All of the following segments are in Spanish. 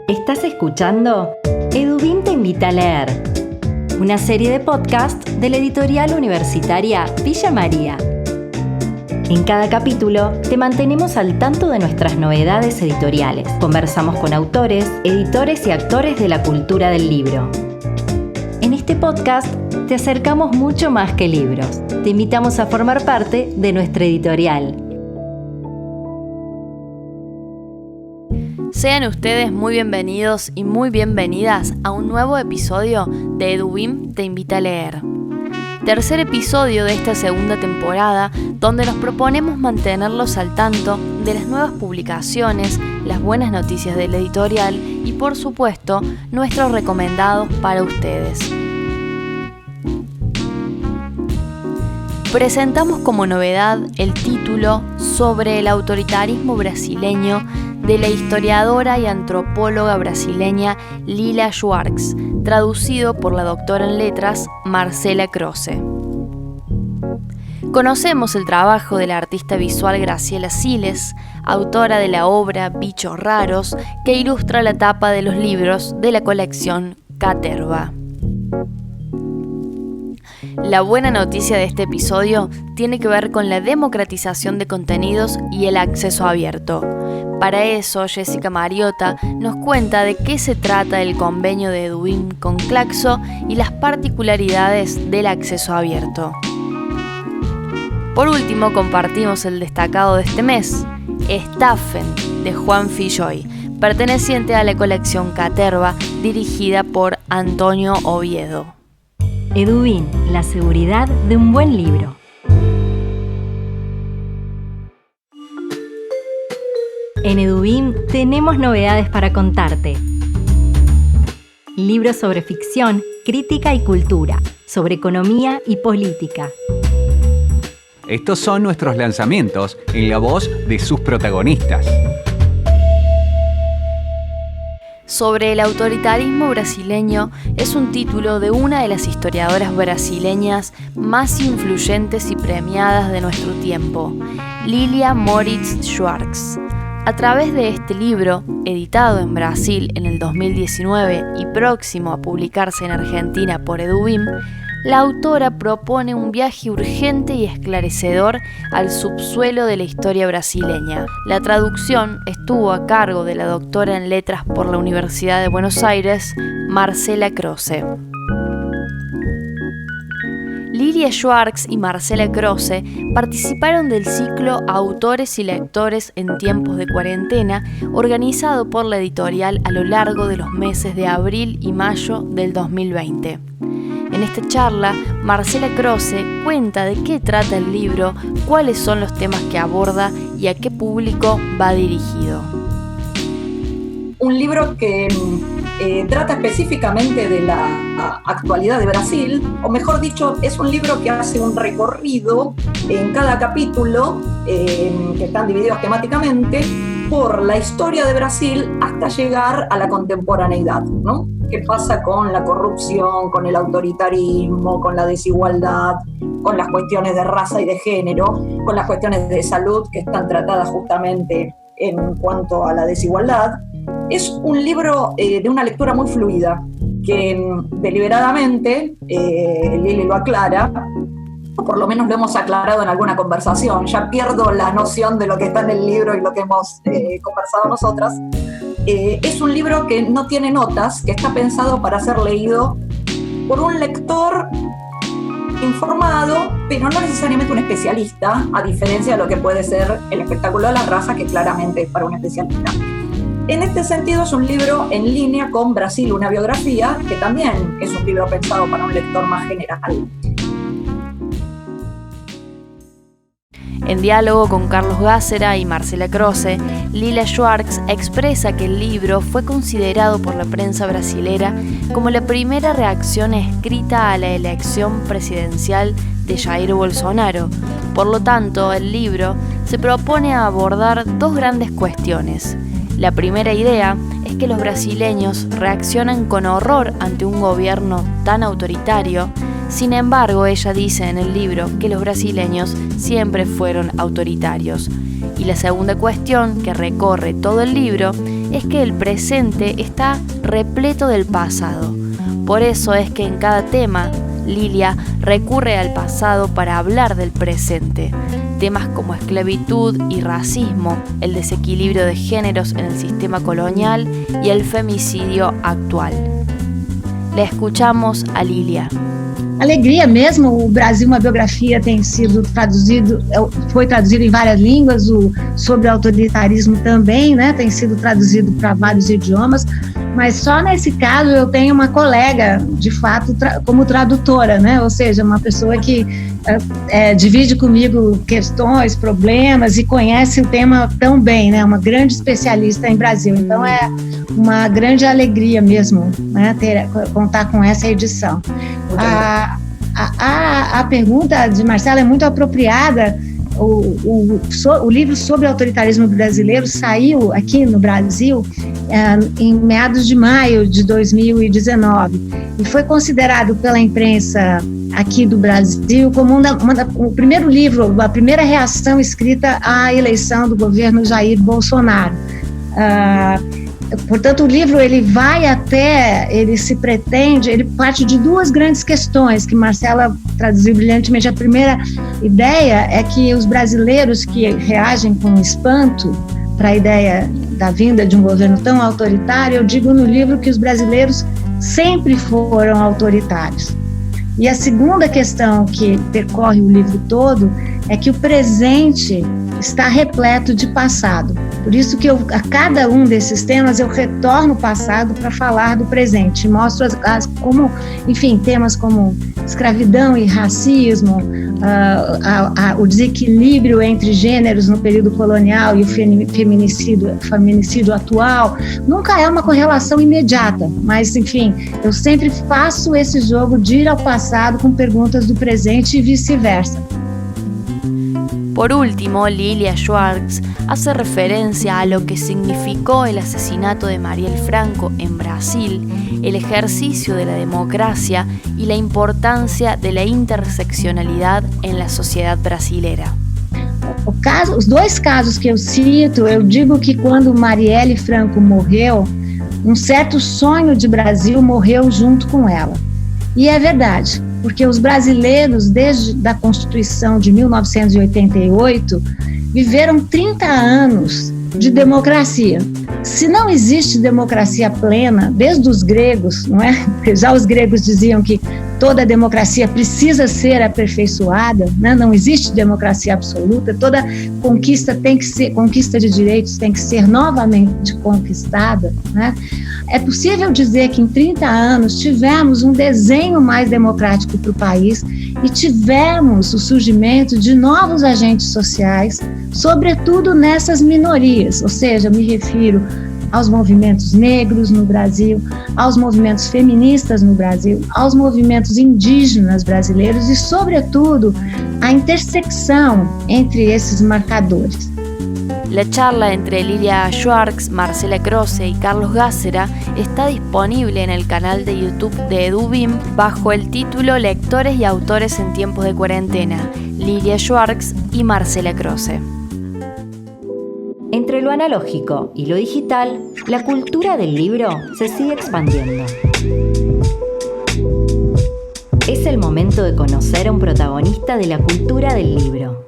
Estás escuchando Edubim te invita a leer, una serie de podcast de la editorial universitaria Villa María. En cada capítulo te mantenemos al tanto de nuestras novedades editoriales. Conversamos con autores, editores y actores de la cultura del libro. En este podcast te acercamos mucho más que libros. Te invitamos a formar parte de nuestra editorial. Sean ustedes muy bienvenidos y muy bienvenidas a un nuevo episodio de Edubim te invita a leer. Tercer episodio de esta segunda temporada, donde nos proponemos mantenerlos al tanto de las nuevas publicaciones, las buenas noticias de la editorial y, por supuesto, nuestros recomendados para ustedes. Presentamos como novedad el título Sobre el autoritarismo brasileño de la historiadora y antropóloga brasileña Lilia Schwartz, traducido por la doctora en letras Marcela Croce. Conocemos el trabajo de la artista visual Graciela Siles, autora de la obra Bichos Raros, que ilustra la tapa de los libros de la colección Caterva. La buena noticia de este episodio tiene que ver con la democratización de contenidos y el acceso abierto. Para eso, Jessica Mariota nos cuenta de qué se trata el convenio de Edubim con Claxo y las particularidades del acceso abierto. Por último, compartimos el destacado de este mes, Estafen, de Juan Filloy, perteneciente a la colección Caterva, dirigida por Antonio Oviedo. Edubim, la seguridad de un buen libro. En Edubim tenemos novedades para contarte. Libros sobre ficción, crítica y cultura, sobre economía y política. Estos son nuestros lanzamientos en la voz de sus protagonistas. Sobre el autoritarismo brasileño es un título de una de las historiadoras brasileñas más influyentes y premiadas de nuestro tiempo, Lilia Moritz Schwartz. A través de este libro, editado en Brasil en el 2019 y próximo a publicarse en Argentina por Edubim, la autora propone un viaje urgente y esclarecedor al subsuelo de la historia brasileña. La traducción estuvo a cargo de la doctora en letras por la Universidad de Buenos Aires, Marcela Croce. Lilia Schwartz y Marcela Croce participaron del ciclo Autores y Lectores en Tiempos de Cuarentena, organizado por la editorial a lo largo de los meses de abril y mayo del 2020. En esta charla, Marcela Croce cuenta de qué trata el libro, cuáles son los temas que aborda y a qué público va dirigido. Un libro que trata específicamente de la actualidad de Brasil, o mejor dicho, es un libro que hace un recorrido en cada capítulo, que están divididos temáticamente, por la historia de Brasil hasta llegar a la contemporaneidad, ¿no? ¿Qué pasa con la corrupción, con el autoritarismo, con la desigualdad, con las cuestiones de raza y de género, con las cuestiones de salud que están tratadas justamente en cuanto a la desigualdad? Es un libro de una lectura muy fluida, que deliberadamente, Lili lo aclara, o por lo menos lo hemos aclarado en alguna conversación, ya pierdo la noción de lo que está en el libro y lo que hemos conversado nosotras. Es un libro que no tiene notas, que está pensado para ser leído por un lector informado, pero no necesariamente un especialista, a diferencia de lo que puede ser el espectáculo de la raza, que claramente es para un especialista. En este sentido es un libro en línea con Brasil, una biografía, que también es un libro pensado para un lector más general. En diálogo con Carlos Gácera y Marcela Croce, Lilia Schwartz expresa que el libro fue considerado por la prensa brasilera como la primera reacción escrita a la elección presidencial de Jair Bolsonaro. Por lo tanto, el libro se propone abordar dos grandes cuestiones. La primera idea es que los brasileños reaccionan con horror ante un gobierno tan autoritario. Sin embargo, ella dice en el libro que los brasileños siempre fueron autoritarios. Y la segunda cuestión, que recorre todo el libro, es que el presente está repleto del pasado. Por eso es que en cada tema, Lilia recurre al pasado para hablar del presente. Temas como esclavitud y racismo, el desequilibrio de géneros en el sistema colonial y el femicidio actual. Le escuchamos a Lilia. Alegria mesmo, o Brasil, uma biografia tem sido traduzido, foi traduzido em várias línguas, sobre autoritarismo também, né, tem sido traduzido para vários idiomas, mas só nesse caso eu tenho uma colega, de fato, como tradutora, né, ou seja, uma pessoa que divide comigo questões, problemas e conhece o tema tão bem, né, uma grande especialista em Brasil, então é uma grande alegria mesmo, né, contar com essa edição. A pergunta de Marcela é muito apropriada. O livro sobre autoritarismo brasileiro saiu aqui no Brasil em meados de maio de 2019 e foi considerado pela imprensa aqui do Brasil como o primeiro livro, a primeira reação escrita à eleição do governo Jair Bolsonaro. Portanto, o livro ele parte de duas grandes questões que Marcela traduziu brilhantemente. A primeira ideia é que os brasileiros que reagem com espanto para a ideia da vinda de um governo tão autoritário, eu digo no livro que os brasileiros sempre foram autoritários. E a segunda questão que percorre o livro todo é que o presente está repleto de passado. Por isso que a cada um desses temas eu retorno ao passado para falar do presente. Mostro como, enfim, temas como escravidão e racismo, o desequilíbrio entre gêneros no período colonial e o feminicídio atual. Nunca é uma correlação imediata, mas, enfim, eu sempre faço esse jogo de ir ao passado com perguntas do presente e vice-versa. Por último, Lilia Schwartz hace referencia a lo que significó el asesinato de Marielle Franco en Brasil, el ejercicio de la democracia y la importancia de la interseccionalidad en la sociedad brasilera. Os dois casos que eu cito, eu digo que quando Marielle Franco morreu, certo sonho de Brasil morreu junto com ela. E é verdade, porque os brasileiros, desde a Constituição de 1988, viveram 30 anos de democracia. Se não existe democracia plena, desde os gregos, não é? Porque já os gregos diziam que toda democracia precisa ser aperfeiçoada, né? Não existe democracia absoluta, toda conquista de direitos tem que ser novamente conquistada, né? É possível dizer que em 30 anos tivemos um desenho mais democrático para o país e tivemos o surgimento de novos agentes sociais, sobretudo nessas minorias, ou seja, me refiro aos movimentos negros no Brasil, aos movimentos feministas no Brasil, aos movimentos indígenas brasileiros e, sobretudo, a intersecção entre esses marcadores. La charla entre Lilia Schwartz, Marcela Croce y Carlos Gácera está disponible en el canal de YouTube de EduBIM bajo el título Lectores y autores en tiempos de cuarentena, Lilia Schwartz y Marcela Croce. Entre lo analógico y lo digital, la cultura del libro se sigue expandiendo. Es el momento de conocer a un protagonista de la cultura del libro.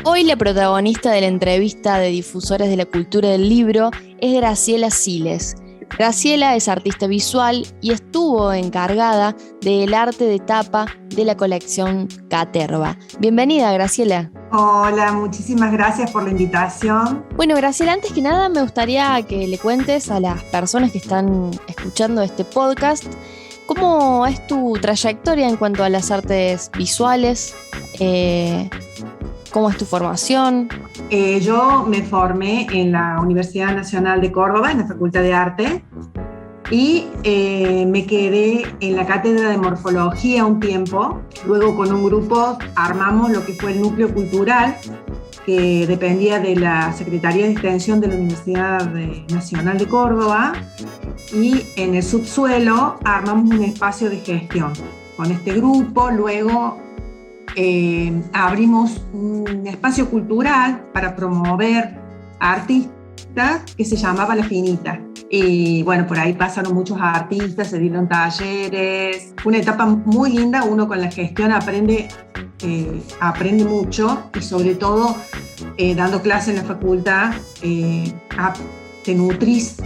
Hoy la protagonista de la entrevista de difusores de la cultura del libro es Graciela Siles. Graciela es artista visual y estuvo encargada del arte de tapa de la colección Caterva. Bienvenida, Graciela. Hola, muchísimas gracias por la invitación. Bueno, Graciela, antes que nada me gustaría que le cuentes a las personas que están escuchando este podcast cómo es tu trayectoria en cuanto a las artes visuales, ¿cómo es tu formación? Yo me formé en la Universidad Nacional de Córdoba, en la Facultad de Arte, y me quedé en la cátedra de morfología un tiempo. Luego con un grupo armamos lo que fue el núcleo cultural, que dependía de la Secretaría de Extensión de la Universidad Nacional de Córdoba, y en el subsuelo armamos un espacio de gestión con este grupo. Luego abrimos un espacio cultural para promover artistas que se llamaba La Finita. Y bueno, por ahí pasaron muchos artistas, se dieron talleres. Fue una etapa muy linda, uno con la gestión aprende mucho y sobre todo dando clases en la facultad te nutrís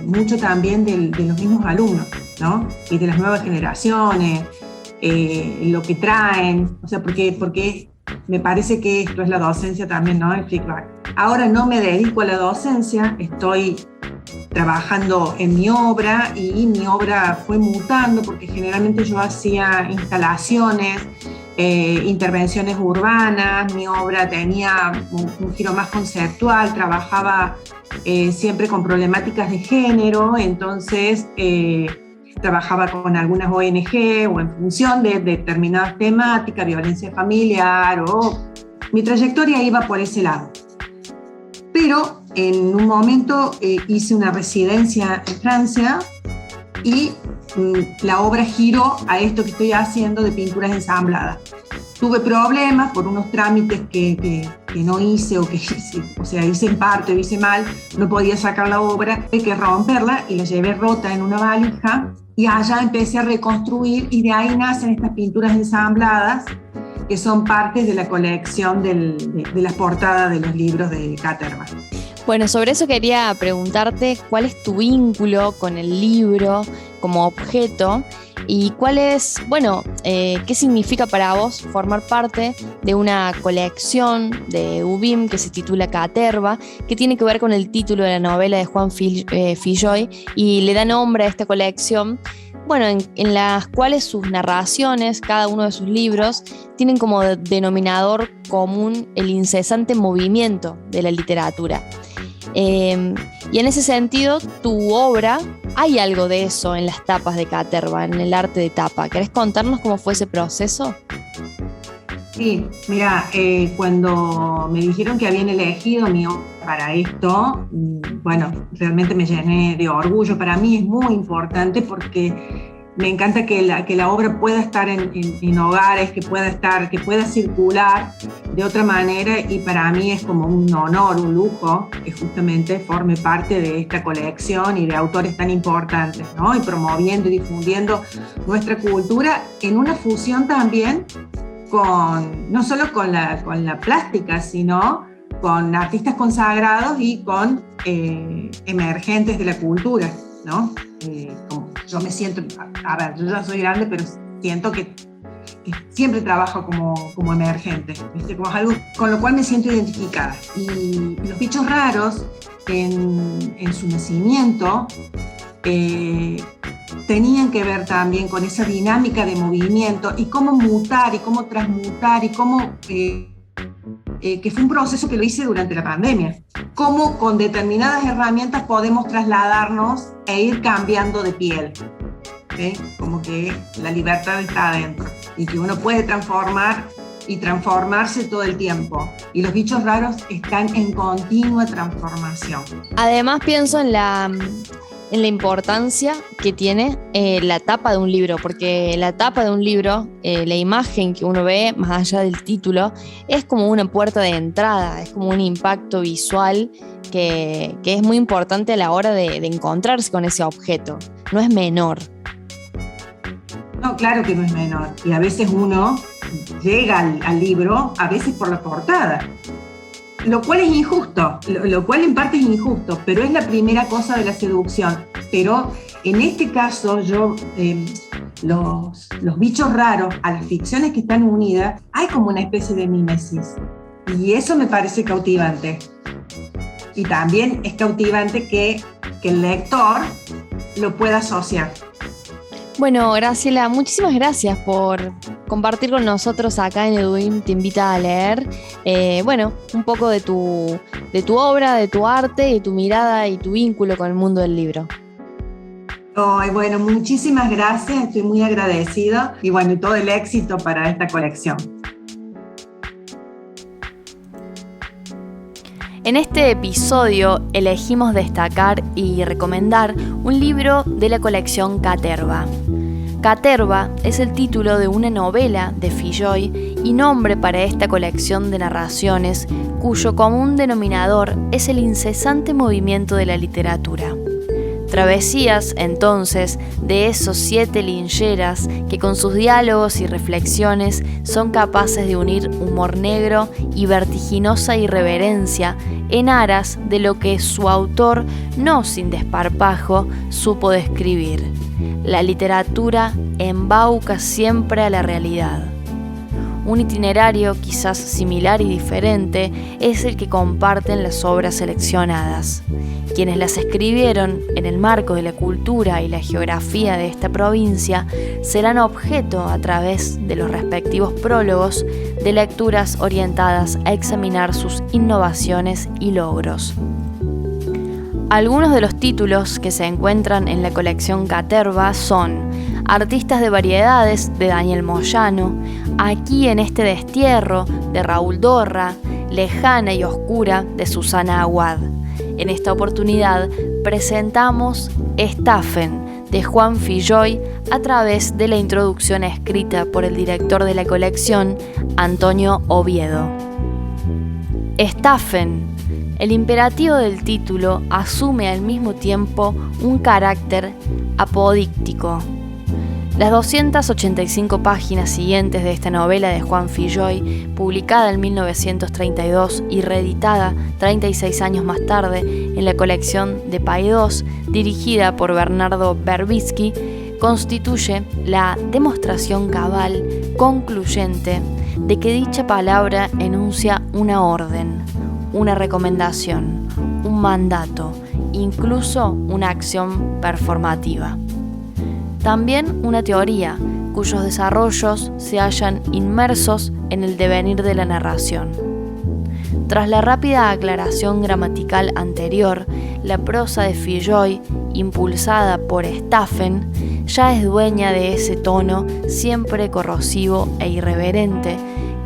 mucho también de los mismos alumnos, ¿no? Y de las nuevas generaciones, lo que traen, o sea, porque me parece que esto es la docencia también, ¿no? El feedback. Ahora no me dedico a la docencia, estoy trabajando en mi obra y mi obra fue mutando porque generalmente yo hacía instalaciones, intervenciones urbanas, mi obra tenía un giro más conceptual, trabajaba siempre con problemáticas de género, entonces trabajaba con algunas ONG o en función de determinadas temáticas, violencia familiar, o mi trayectoria iba por ese lado. Pero en un momento hice una residencia en Francia y la obra giró a esto que estoy haciendo de pinturas ensambladas. Tuve problemas por unos trámites que no hice o que hice, o sea, hice en parte o hice mal, no podía sacar la obra, tuve que romperla y la llevé rota en una valija y allá empecé a reconstruir y de ahí nacen estas pinturas ensambladas que son partes de la colección de las portadas de los libros de Caterva. Bueno, sobre eso quería preguntarte cuál es tu vínculo con el libro como objeto y cuál es, qué significa para vos formar parte de una colección de UBIM que se titula Caterva, que tiene que ver con el título de la novela de Juan Filloy y le da nombre a esta colección. En las cuales sus narraciones, cada uno de sus libros, tienen como denominador común el incesante movimiento de la literatura. Y en ese sentido, tu obra, hay algo de eso en las tapas de Caterva, en el arte de tapa. ¿Querés contarnos cómo fue ese proceso? Sí, mira, cuando me dijeron que habían elegido mi obra para esto, realmente me llené de orgullo. Para mí es muy importante porque me encanta que la obra pueda estar en hogares, que pueda circular de otra manera, y para mí es como un honor, un lujo que justamente forme parte de esta colección y de autores tan importantes, ¿no? Y promoviendo y difundiendo nuestra cultura en una fusión también no solo con la plástica, sino con artistas consagrados y con emergentes de la cultura, ¿no? Como yo me siento, yo ya soy grande, pero siento que siempre trabajo como emergente, ¿viste? Como algo con lo cual me siento identificada. Y los bichos raros, en su nacimiento, tenían que ver también con esa dinámica de movimiento y cómo mutar y cómo transmutar y cómo, que fue un proceso que lo hice durante la pandemia, cómo con determinadas herramientas podemos trasladarnos e ir cambiando de piel, ¿sí? Como que la libertad está adentro y que uno puede transformar y transformarse todo el tiempo. Y los bichos raros están en continua transformación. Además pienso en la importancia que tiene la tapa de un libro, porque la tapa de un libro, la imagen que uno ve más allá del título, es como una puerta de entrada, es como un impacto visual que es muy importante a la hora de encontrarse con ese objeto. No es menor. No, claro que no es menor. Y a veces uno llega al libro, a veces por la portada. Lo cual es injusto, lo cual en parte es injusto, pero es la primera cosa de la seducción. Pero en este caso, los bichos raros, a las ficciones que están unidas, hay como una especie de mímesis. Y eso me parece cautivante. Y también es cautivante que el lector lo pueda asociar. Bueno, Graciela, muchísimas gracias por compartir con nosotros acá en EduBIM Te Invita a Leer, un poco de tu obra, de tu arte y tu mirada y tu vínculo con el mundo del libro. Bueno, muchísimas gracias, estoy muy agradecida y todo el éxito para esta colección. En este episodio elegimos destacar y recomendar un libro de la colección Caterva. Caterva es el título de una novela de Filloy y nombre para esta colección de narraciones cuyo común denominador es el incesante movimiento de la literatura. Travesías, entonces, de esos 7 lincheras que con sus diálogos y reflexiones son capaces de unir humor negro y vertiginosa irreverencia en aras de lo que su autor, no sin desparpajo, supo describir. La literatura embauca siempre a la realidad. Un itinerario quizás similar y diferente es el que comparten las obras seleccionadas. Quienes las escribieron en el marco de la cultura y la geografía de esta provincia serán objeto, a través de los respectivos prólogos, de lecturas orientadas a examinar sus innovaciones y logros. Algunos de los títulos que se encuentran en la colección Caterva son Artistas de Variedades, de Daniel Moyano, Aquí en este destierro, de Raúl Dorra, Lejana y Oscura, de Susana Aguad. En esta oportunidad presentamos Estafen, de Juan Filloy, a través de la introducción escrita por el director de la colección, Antonio Oviedo. Estafen. El imperativo del título asume al mismo tiempo un carácter apodíctico. Las 285 páginas siguientes de esta novela de Juan Filloy, publicada en 1932 y reeditada 36 años más tarde en la colección de Paidós, dirigida por Bernardo Berbisky, constituye la demostración cabal, concluyente, de que dicha palabra enuncia una orden, una recomendación, un mandato, incluso una acción performativa. También una teoría, cuyos desarrollos se hallan inmersos en el devenir de la narración. Tras la rápida aclaración gramatical anterior, la prosa de Filloy, impulsada por Estafen, ya es dueña de ese tono siempre corrosivo e irreverente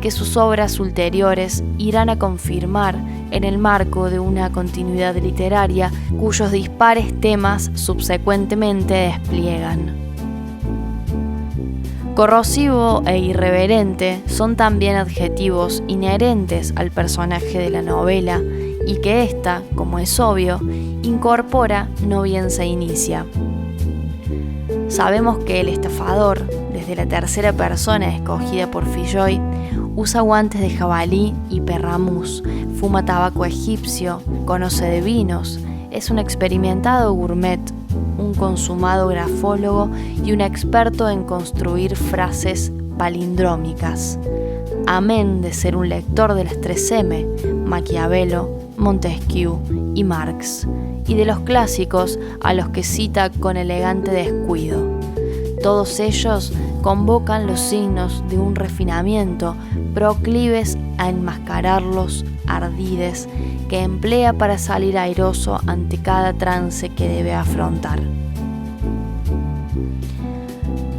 que sus obras ulteriores irán a confirmar en el marco de una continuidad literaria cuyos dispares temas subsecuentemente despliegan. Corrosivo e irreverente son también adjetivos inherentes al personaje de la novela y que ésta, como es obvio, incorpora no bien se inicia. Sabemos que el estafador, desde la tercera persona escogida por Filloy, usa guantes de jabalí y perramuz, fuma tabaco egipcio, conoce de vinos, es un experimentado gourmet, un consumado grafólogo y un experto en construir frases palindrómicas. Amén de ser un lector de las 3M, Maquiavelo, Montesquieu y Marx, y de los clásicos a los que cita con elegante descuido. Todos ellos convocan los signos de un refinamiento proclives a enmascararlos ardides que emplea para salir airoso ante cada trance que debe afrontar.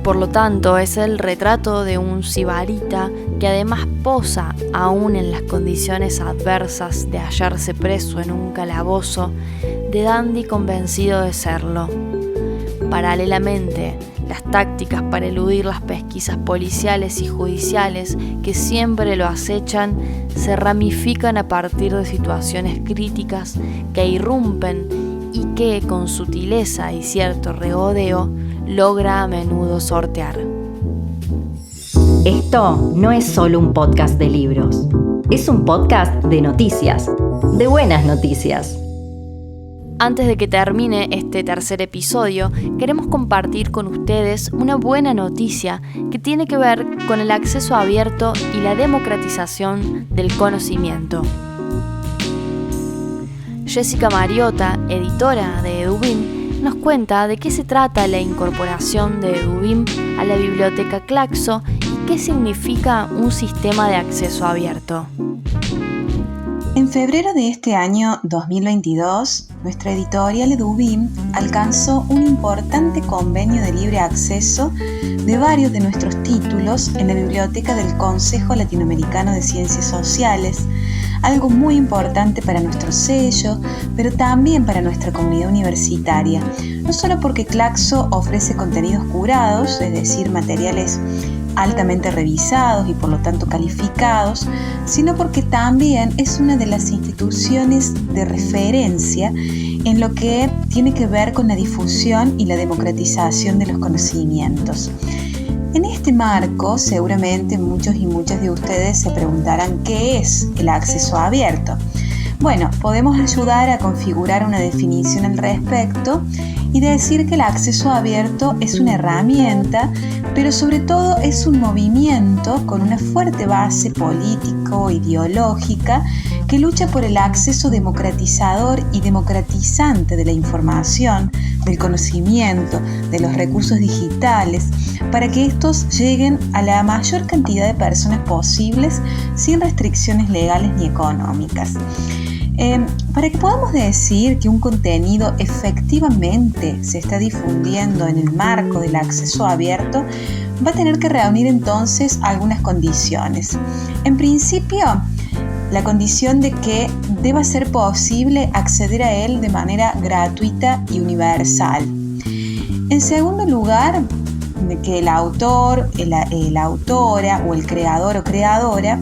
Por lo tanto, es el retrato de un sibarita que además posa aún en las condiciones adversas de hallarse preso en un calabozo, de dandy convencido de serlo. Paralelamente, las tácticas para eludir las pesquisas policiales y judiciales que siempre lo acechan se ramifican a partir de situaciones críticas que irrumpen y que, con sutileza y cierto regodeo, logra a menudo sortear. Esto no es solo un podcast de libros, es un podcast de noticias, de buenas noticias. Antes de que termine este tercer episodio, queremos compartir con ustedes una buena noticia que tiene que ver con el acceso abierto y la democratización del conocimiento. Jessica Mariota, editora de Edubim, nos cuenta de qué se trata la incorporación de Edubim a la biblioteca Claxo y qué significa un sistema de acceso abierto. En febrero de este año 2022, nuestra editorial Edubim alcanzó un importante convenio de libre acceso de varios de nuestros títulos en la biblioteca del Consejo Latinoamericano de Ciencias Sociales, algo muy importante para nuestro sello, pero también para nuestra comunidad universitaria, no solo porque Claxo ofrece contenidos curados, es decir, materiales altamente revisados y por lo tanto calificados, sino porque también es una de las instituciones de referencia en lo que tiene que ver con la difusión y la democratización de los conocimientos. En este marco, seguramente muchos y muchas de ustedes se preguntarán qué es el acceso abierto. Bueno, podemos ayudar a configurar una definición al respecto y decir que el acceso abierto es una herramienta, pero sobre todo es un movimiento con una fuerte base político-ideológica que lucha por el acceso democratizador y democratizante de la información, del conocimiento, de los recursos digitales, para que estos lleguen a la mayor cantidad de personas posibles sin restricciones legales ni económicas. Para que podamos decir que un contenido efectivamente se está difundiendo en el marco del acceso abierto, va a tener que reunir entonces algunas condiciones. En principio, la condición de que deba ser posible acceder a él de manera gratuita y universal. En segundo lugar, que el autor, la autora o el creador o creadora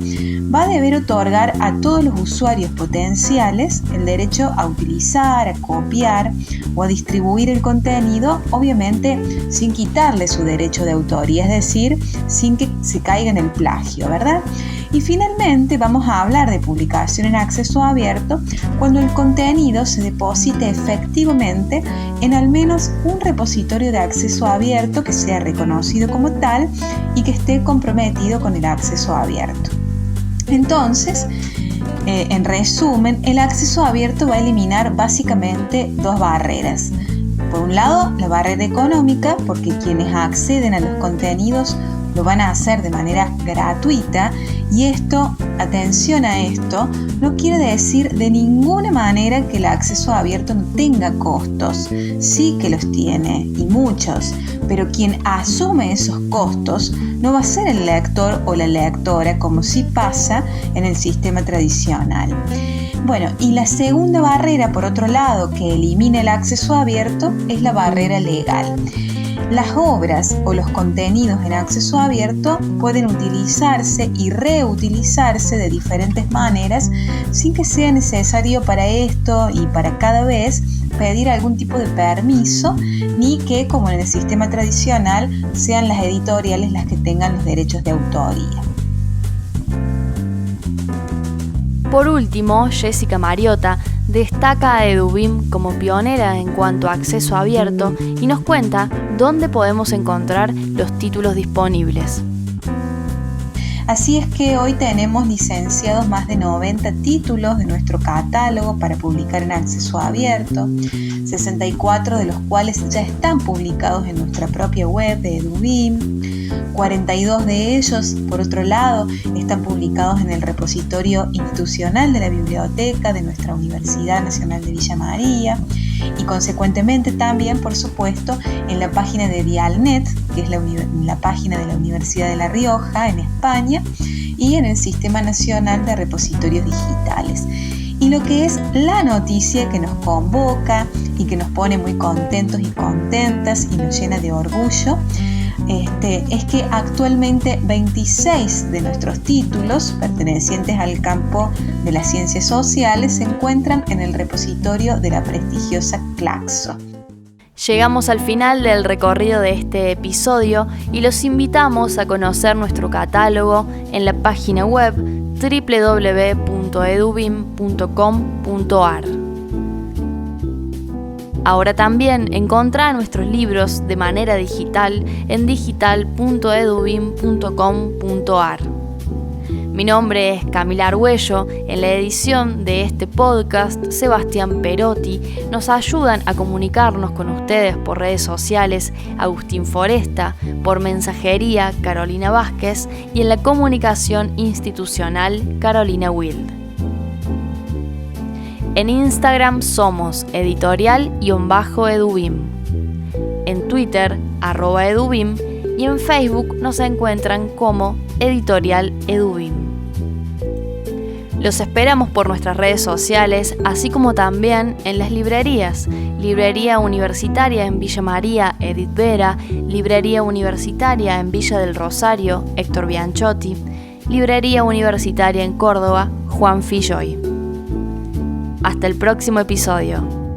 va a deber otorgar a todos los usuarios potenciales el derecho a utilizar, a copiar o a distribuir el contenido, obviamente sin quitarle su derecho de autoría, es decir, sin que se caiga en el plagio, ¿verdad? Y finalmente vamos a hablar de publicación en acceso abierto cuando el contenido se deposite efectivamente en al menos un repositorio de acceso abierto que sea reconocido como tal y que esté comprometido con el acceso abierto. Entonces, en resumen, el acceso abierto va a eliminar básicamente dos barreras. Por un lado, la barrera económica, porque quienes acceden a los contenidos lo van a hacer de manera gratuita, y esto, atención a esto, no quiere decir de ninguna manera que el acceso abierto no tenga costos. Sí que los tiene, y muchos, pero quien asume esos costos no va a ser el lector o la lectora, como sí pasa en el sistema tradicional. Bueno, y la segunda barrera, por otro lado, que elimina el acceso abierto es la barrera legal. Las obras o los contenidos en acceso abierto pueden utilizarse y reutilizarse de diferentes maneras sin que sea necesario para esto y para cada vez pedir algún tipo de permiso, ni que, como en el sistema tradicional, sean las editoriales las que tengan los derechos de autoría. Por último, Jessica Mariota destaca a EduBIM como pionera en cuanto a acceso abierto y nos cuenta dónde podemos encontrar los títulos disponibles. Así es que hoy tenemos licenciados más de 90 títulos de nuestro catálogo para publicar en acceso abierto, 64 de los cuales ya están publicados en nuestra propia web de EduBIM. 42 de ellos, por otro lado, están publicados en el repositorio institucional de la biblioteca de nuestra Universidad Nacional de Villa María y consecuentemente también, por supuesto, en la página de Dialnet, que es la página de la Universidad de La Rioja en España, y en el Sistema Nacional de Repositorios Digitales. Y lo que es la noticia que nos convoca y que nos pone muy contentos y contentas y nos llena de orgullo, es que actualmente 26 de nuestros títulos pertenecientes al campo de las ciencias sociales se encuentran en el repositorio de la prestigiosa Claxo. Llegamos al final del recorrido de este episodio y los invitamos a conocer nuestro catálogo en la página web www.edubim.com.ar. Ahora también encontrá nuestros libros de manera digital en digital.edubim.com.ar. Mi nombre es Camila Argüello. En la edición de este podcast, Sebastián Perotti. Nos ayudan a comunicarnos con ustedes por redes sociales Agustín Foresta, por mensajería Carolina Vázquez y en la comunicación institucional Carolina Wild. En Instagram somos editorial_edubim, en Twitter @edubim y en Facebook nos encuentran como Editorial Edubim. Los esperamos por nuestras redes sociales, así como también en las librerías. Librería Universitaria en Villa María, Edith Vera. Librería Universitaria en Villa del Rosario, Héctor Bianchotti. Librería Universitaria en Córdoba, Juan Filloy. Hasta el próximo episodio.